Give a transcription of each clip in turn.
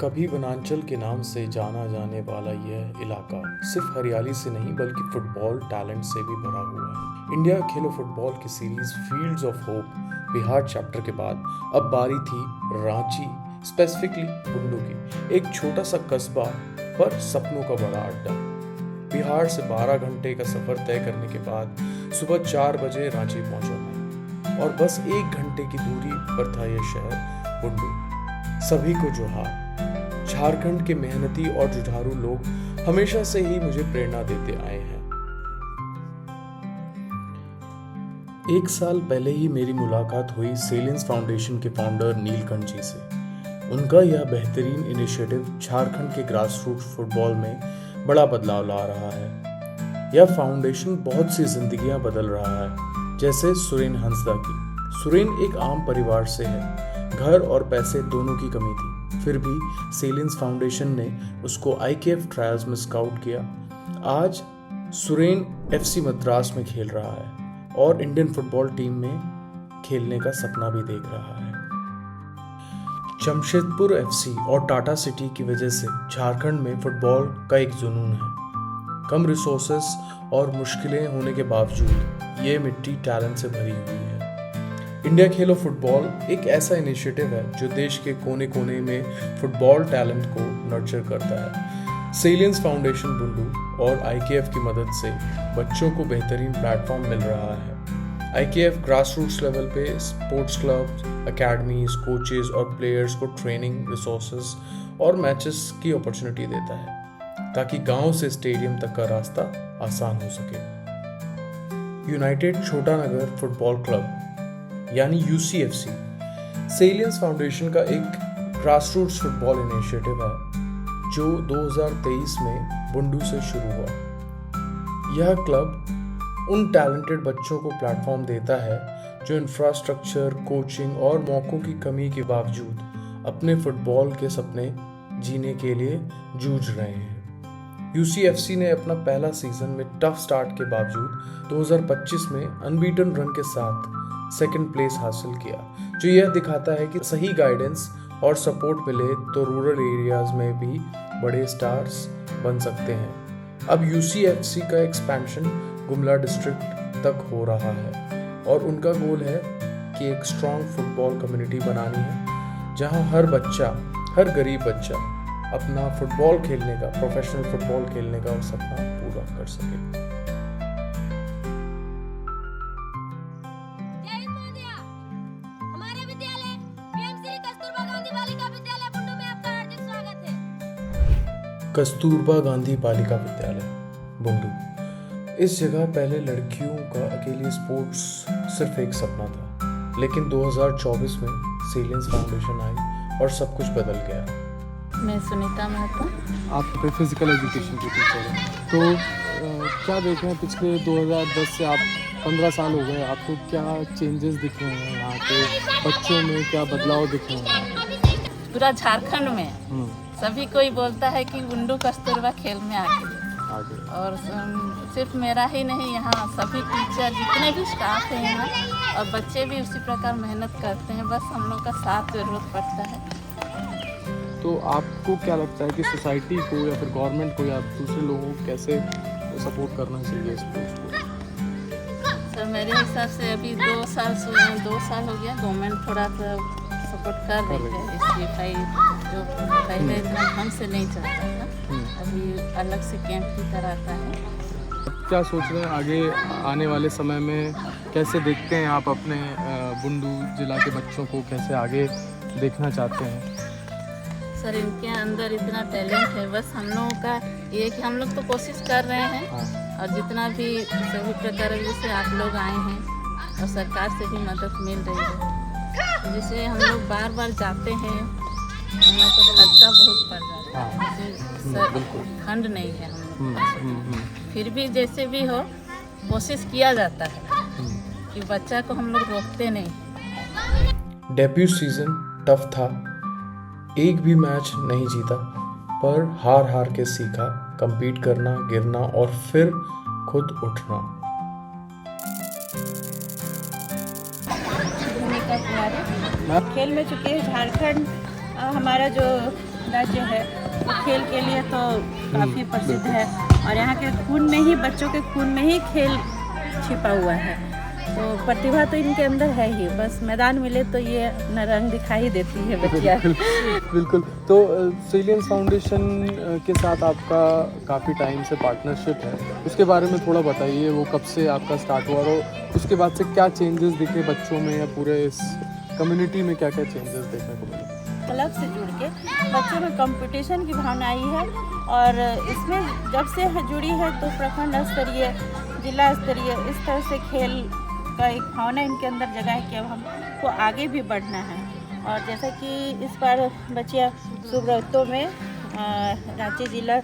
कभी वनांचल के नाम से जाना जाने वाला यह इलाका सिर्फ हरियाली से नहीं बल्कि फुटबॉल टैलेंट से भी भरा हुआ है। इंडिया खेलो फुटबॉल की series fields of hope Bihar chapter के बाद अब बारी थी रांची, स्पेसिफिकली बुंडू की, एक छोटा सा कस्बा पर सपनों का बड़ा अड्डा। बिहार से 12 घंटे का सफर तय करने के बाद सुबह 4 बजे रांची पहुंचा मैं और बस 1 घंटे की दूरी पर था यह शहर बुंडू। सभी को जोहार। झारखंड के मेहनती और जुझारू लोग हमेशा से ही मुझे प्रेरणा देते आए हैं। 1 साल पहले ही मेरी मुलाकात हुई सेलियंस फाउंडेशन के फाउंडर नीलकंठ जी से। उनका यह बेहतरीन इनिशिएटिव झारखंड के ग्रास रूट फुटबॉल में बड़ा बदलाव ला रहा है। यह फाउंडेशन बहुत सी जिंदगियां बदल रहा है, जैसे सुरेन हंसदा की। सुरेन एक आम परिवार से है, घर और पैसे दोनों की कमी थी, फिर भी सेलियंस फाउंडेशन ने उसको IKF ट्रायल्स में स्काउट किया। आज सुरेन FC मद्रास में खेल रहा है और इंडियन फुटबॉल टीम में खेलने का सपना भी देख रहा है। जमशेदपुर FC और टाटा सिटी की वजह से झारखंड में फुटबॉल का एक जुनून है। कम रिसोर्सेस और मुश्किलें होने के बावजूद ये मिट्टी टैलेंट से भरी हुई है। इंडिया खेलो फुटबॉल एक ऐसा इनिशिएटिव है जो देश के कोने कोने में फुटबॉल टैलेंट को नर्चर करता है। सेलियंस फाउंडेशन बुंडू और IKF की मदद से बच्चों को बेहतरीन प्लेटफॉर्म मिल रहा है। IKF ग्रास रूट्स लेवल पे स्पोर्ट्स क्लब्स, अकेडमीज, कोचेज और प्लेयर्स को ट्रेनिंग, रिसोर्सेज और मैचेस की अपॉर्चुनिटी देता है ताकि गांव से स्टेडियम तक का रास्ता आसान हो सके। यूनाइटेड छोटा नगर फुटबॉल क्लब यानी UCFC सेलियंस फाउंडेशन का एक ग्रास रूट्स फुटबॉल इनिशिएटिव है जो 2023 में बुंडू से शुरू हुआ। यह क्लब उन टैलेंटेड बच्चों को प्लेटफॉर्म देता है जो इंफ्रास्ट्रक्चर, कोचिंग और मौकों की कमी के बावजूद अपने फुटबॉल के सपने जीने के लिए जूझ रहे हैं। UCFC ने अपना पहला सीजन में टफ स्टार्ट के बावजूद 2025 में अनबीटन रन के साथ 2nd प्लेस हासिल किया, जो यह दिखाता है कि सही गाइडेंस और सपोर्ट मिले तो रूरल एरियाज में भी बड़े स्टार्स बन सकते हैं। अब UCFC का एक्सपेंशन गुमला डिस्ट्रिक्ट तक हो रहा है और उनका गोल है कि एक स्ट्रॉन्ग फुटबॉल कम्युनिटी बनानी है जहां हर बच्चा, हर गरीब बच्चा अपना फुटबॉल खेलने का, प्रोफेशनल फुटबॉल खेलने का सपना पूरा कर सके। कस्तूरबा गांधी बालिका विद्यालय बुंडू। इस जगह पहले लड़कियों का अकेले स्पोर्ट्स सिर्फ एक सपना था, लेकिन 2024 में सेलियंस फाउंडेशन आई और सब कुछ बदल गया। मैं सुनीता महतो। आप फिजिकल एजुकेशन के टीचर हैं, तो क्या देख रहे हैं पिछले 2010 से आप 15 साल हो गए, आपको क्या चेंजेस दिख रहे हैं यहाँ पे बच्चों में, क्या बदलाव दिख रहे हैं? पूरा झारखंड में सभी कोई बोलता है कि बुंडू कस्तूरबा खेल में आगे। और सिर्फ मेरा ही नहीं, यहाँ सभी टीचर, जितने भी स्टाफ हैं यहाँ और बच्चे भी उसी प्रकार मेहनत करते हैं, बस हम लोग का साथ जरूरत पड़ता है। तो आपको क्या लगता है कि सोसाइटी को या फिर गवर्नमेंट को या दूसरे लोगों को कैसे सपोर्ट करना चाहिए स्पोर्ट्स को? सर मेरे हिसाब से अभी 2 साल हो गया, गवर्नमेंट थोड़ा सा सपोर्ट कर रही है। इसलिए जो पहले इतना ढंग से नहीं चलता था, अभी अलग से कैंप भी कराता है। क्या सोच रहे हैं आगे आने वाले समय में, कैसे देखते हैं आप अपने बुंडू जिला के बच्चों को, कैसे आगे देखना चाहते हैं? सर इनके अंदर इतना टैलेंट है, बस हम लोगों का ये कि हम लोग तो कोशिश कर रहे हैं और जितना भी सभी प्रकार जैसे आप लोग आए हैं और सरकार से भी मदद मिल रही है, जैसे हम लोग बार बार जाते हैं, हम लोग को खर्चा बहुत पड़ जाता है, सर फंड नहीं है हम लोग, फिर भी जैसे भी हो कोशिश किया जाता है कि बच्चा को हम लोग रोकते नहीं। डेब्यू सीजन टफ था, एक भी मैच नहीं जीता, पर हार हार के सीखा compete करना, गिरना और फिर खुद उठना। खेल में चूँकि झारखंड हमारा जो राज्य है वो खेल के लिए तो काफ़ी प्रसिद्ध है और यहाँ के खून में ही, बच्चों के खून में ही खेल छिपा हुआ है। तो प्रतिभा तो इनके अंदर है ही, बस मैदान मिले तो ये अपना रंग दिखाई देती है बच्चियाँ। बिल्कुल। तो सेलियंस फाउंडेशन के साथ आपका काफ़ी टाइम से पार्टनरशिप है, उसके बारे में थोड़ा बताइए। वो कब से आपका स्टार्ट हुआ और उसके बाद से क्या चेंजेस दिखे बच्चों में या पूरे इस कम्युनिटी में, क्या क्या चेंजेस देखने को मिले? क्लब से जुड़ के बच्चों में कंपटीशन की भावना आई है और इसमें जब से जुड़ी है तो प्रखंड स्तरीय, जिला स्तरीय, इस तरह से खेल का एक भावना इनके अंदर जगा है कि अब हमको आगे भी बढ़ना है। और जैसा कि इस बार बच्चियाँ सुब्रतों में रांची जिला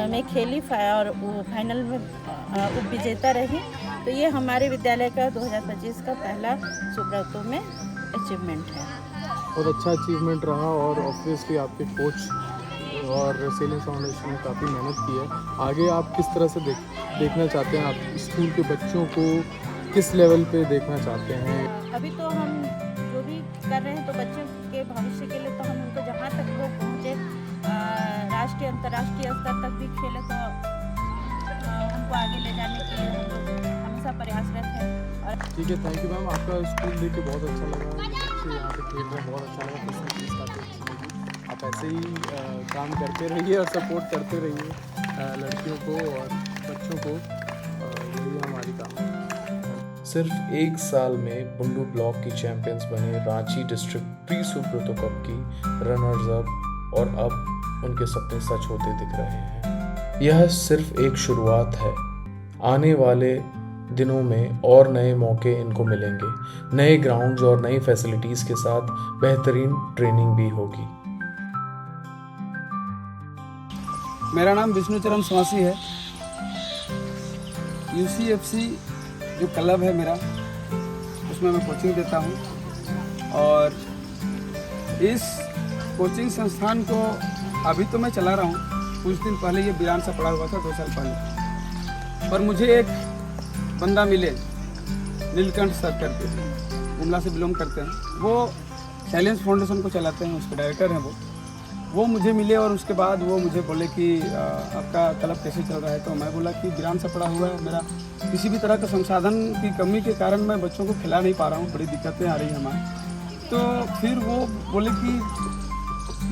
में खेली और फाइनल में उप विजेता रही, तो ये हमारे विद्यालय का 2025 का पहला सुब्रतों में अचीवमेंट है। बहुत अच्छा अचीवमेंट रहा और ऑब्वियसली आपके कोच और सेलियंस फाउंडेशन ने काफ़ी मेहनत की है। आगे आप किस तरह से देखना चाहते हैं? आप स्कूल के बच्चों को किस लेवल पे देखना चाहते हैं? अभी तो हम जो भी कर रहे हैं तो बच्चों के भविष्य के लिए तो हम उनको जहाँ तक वो पहुँचे, राष्ट्रीय अंतर्राष्ट्रीय स्तर तक भी खेले, तो उनको आगे ले जाने के लिए हम लोग हमेशा प्रयासरत हैं। और ठीक है, थैंक यू मैम। आपका स्कूल देख के बहुत अच्छा लगा, बच्चे यहाँ पे खेल रहे हैं, बहुत अच्छा लगा, फैसिलिटीज़ काफ़ी अच्छी लगी। आप ऐसे ही काम करते रहिए और सपोर्ट करते रहिए लड़कियों को और बच्चों को, यही हमारी काम है। सिर्फ एक साल में बुंडू ब्लॉक की चैंपियंस बने Ranchi district pre Subroto cup की रनर्स अप और अब उनके सपने सच होते दिख रहे हैं। यह सिर्फ एक शुरुआत है, आने वाले दिनों में और नए मौके इनको मिलेंगे, नए ग्राउंड्स और नई फैसिलिटीज़ के साथ बेहतरीन ट्रेनिंग भी होगी। मेरा नाम विष्णुचरण स्वासी है। UCFC जो क्लब है मेरा, उसमें मैं कोचिंग देता हूँ और इस कोचिंग संस्थान को अभी तो मैं चला रहा हूँ, कुछ दिन पहले ये वीरान सा पड़ा हुआ था, 2 साल पहले। पर मुझे एक बंदा मिले, नीलकंठ सर करके, गुमला से बिलोंग करते हैं, वो सेलियंस फाउंडेशन को चलाते हैं, उसके डायरेक्टर हैं वो मुझे मिले और उसके बाद वो मुझे बोले कि आपका क्लब कैसे चल रहा है। तो मैं बोला कि वीरान सा पड़ा हुआ है, मेरा किसी भी तरह का संसाधन की कमी के कारण मैं बच्चों को खिला नहीं पा रहा हूँ, बड़ी दिक्कतें आ रही हैं हमारी। तो फिर वो बोले कि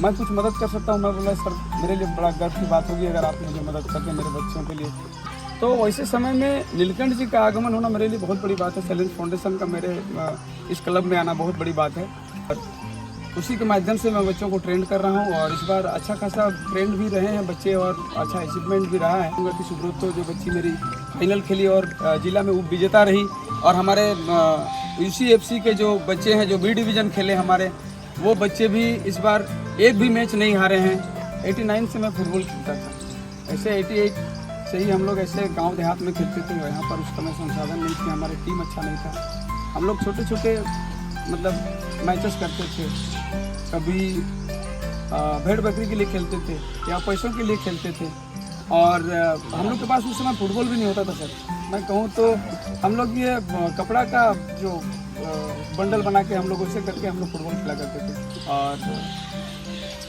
मैं कुछ मदद कर सकता हूँ। मैं बोला सर मेरे लिए बड़ा गर्व की बात होगी अगर आप मुझे मदद करते मेरे बच्चों के लिए। तो वैसे समय में नीलकंठ जी का आगमन होना मेरे लिए बहुत बड़ी बात है। सेलियंस फाउंडेशन का मेरे इस क्लब में आना बहुत बड़ी बात है। उसी के माध्यम से मैं बच्चों को ट्रेंड कर रहा हूँ और इस बार अच्छा खासा ट्रेंड भी रहे हैं बच्चे और अच्छा अचीवमेंट भी रहा है। कि सुब्रतो जो बच्ची मेरी फाइनल खेली और जिला में उप विजेता रही, और हमारे UCFC के जो बच्चे हैं जो B डिवीज़न खेले हमारे, वो बच्चे भी इस बार एक भी मैच नहीं हारे हैं। 89 से मैं फुटबॉल खेलता था, ऐसे 88 से ही हम लोग ऐसे गाँव देहात में खेलते थे। यहाँ पर उस समय संसाधन नहीं थे, हमारी टीम अच्छा नहीं था। हम लोग छोटे छोटे मतलब मैचेस करते थे, कभी भेड़ बकरी के लिए खेलते थे या पैसों के लिए खेलते थे। और हम लोग के पास उस समय फुटबॉल भी नहीं होता था सर। मैं कहूँ तो हम लोग ये कपड़ा का जो बंडल बना के हम लोग उसे करके हम लोग फुटबॉल खेला करते थे। और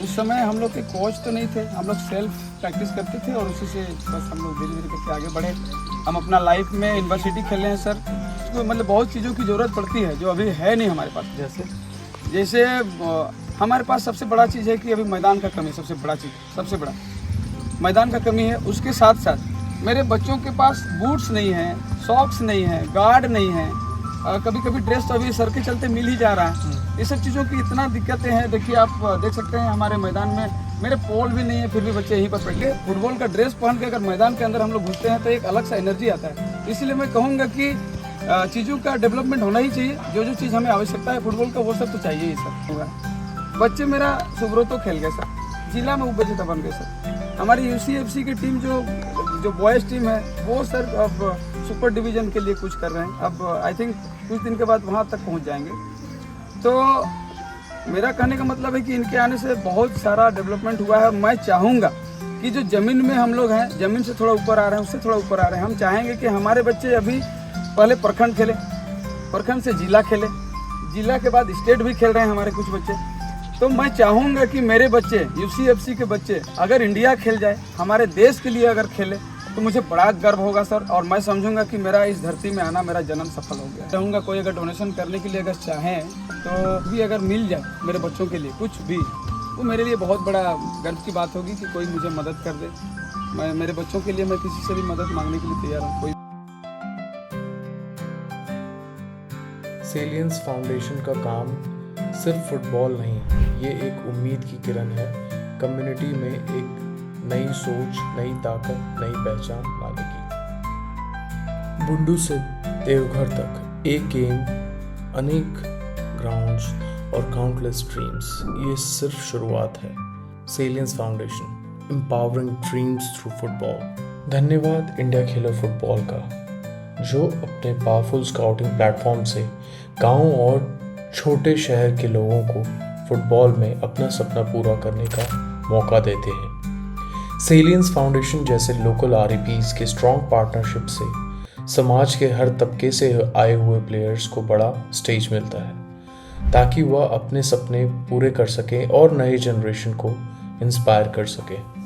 उस समय हम लोग के कोच तो नहीं थे, हम लोग सेल्फ प्रैक्टिस करते थे और उसी से बस हम लोग धीरे धीरे करके आगे बढ़े। हम अपना लाइफ में यूनिवर्सिटी खेले हैं सर, उसको मतलब बहुत चीज़ों की ज़रूरत पड़ती है जो अभी है नहीं हमारे पास। जैसे हमारे पास सबसे बड़ा चीज़ है कि अभी मैदान का कमी, सबसे बड़ा मैदान का कमी है। उसके साथ साथ मेरे बच्चों के पास बूट्स नहीं हैं, सॉक्स नहीं हैं, गार्ड नहीं है, कभी कभी ड्रेस तो अभी सर के चलते मिल ही जा रहा है। ये सब चीज़ों की इतना दिक्कतें हैं। देखिए आप देख सकते हैं हमारे मैदान में मेरे पोल भी नहीं है, फिर भी बच्चे यहीं पर बैठ के फुटबॉल का ड्रेस पहन के अगर मैदान के अंदर हम लोग घुसते हैं तो एक अलग सा एनर्जी आता है। इसलिए मैं कहूँगा कि चीज़ों का डेवलपमेंट होना ही चाहिए। जो जो चीज़ हमें आवश्यकता है फुटबॉल का वो सब तो चाहिए ही सर। होगा बच्चे मेरा सुब्रतो खेल गए सर, जिला में उप विजेता बन गए सर। हमारी UCFC की टीम जो बॉयज़ टीम है वो सर अब सुपर डिवीज़न के लिए कुछ कर रहे हैं। अब आई थिंक कुछ दिन के बाद वहाँ तक पहुँच जाएंगे। तो मेरा कहने का मतलब है कि इनके आने से बहुत सारा डेवलपमेंट हुआ है। मैं चाहूँगा कि जो ज़मीन में हम लोग हैं, ज़मीन से थोड़ा ऊपर आ रहे हैं, उससे थोड़ा ऊपर आ रहे हैं। हम चाहेंगे कि हमारे बच्चे अभी पहले प्रखंड खेले, प्रखंड से जिला खेले, जिला के बाद स्टेट भी खेल रहे हैं हमारे कुछ बच्चे। तो मैं चाहूँगा कि मेरे बच्चे UCFC के बच्चे अगर इंडिया खेल जाए, हमारे देश के लिए अगर खेले, तो मुझे बड़ा गर्व होगा सर। और मैं समझूंगा कि मेरा इस धरती में आना, मेरा जन्म सफल हो गया। चाहूँगा कोई अगर डोनेशन करने के लिए अगर चाहें तो भी अगर मिल जाए मेरे बच्चों के लिए कुछ भी, वो मेरे लिए बहुत बड़ा गर्व की बात होगी कि कोई मुझे मदद कर दे। मैं मेरे बच्चों के लिए मैं किसी से भी मदद मांगने के लिए तैयार हूँ। कोई सेलियंस फाउंडेशन का काम सिर्फ फुटबॉल नहीं है, ये एक उम्मीद की किरण है कम्युनिटी में एक नई सोच, नई ताकत, नई पहचान लाने की। बुंडू से देवघर तक एक गेम, अनेक ग्राउंड्स और काउंटलेस ड्रीम्स, ये सिर्फ शुरुआत है। Celians foundation, empowering dreams through football. धन्यवाद इंडिया खेलो फुटबॉल का, जो अपने पावरफुल स्काउटिंग प्लेटफॉर्म से गांव और छोटे शहर के लोगों को फुटबॉल में अपना सपना पूरा करने का मौका देते हैं। सेलियंस फाउंडेशन जैसे लोकल REPs के स्ट्रॉन्ग पार्टनरशिप से समाज के हर तबके से आए हुए प्लेयर्स को बड़ा स्टेज मिलता है, ताकि वह अपने सपने पूरे कर सकें और नए जनरेशन को इंस्पायर कर सकें।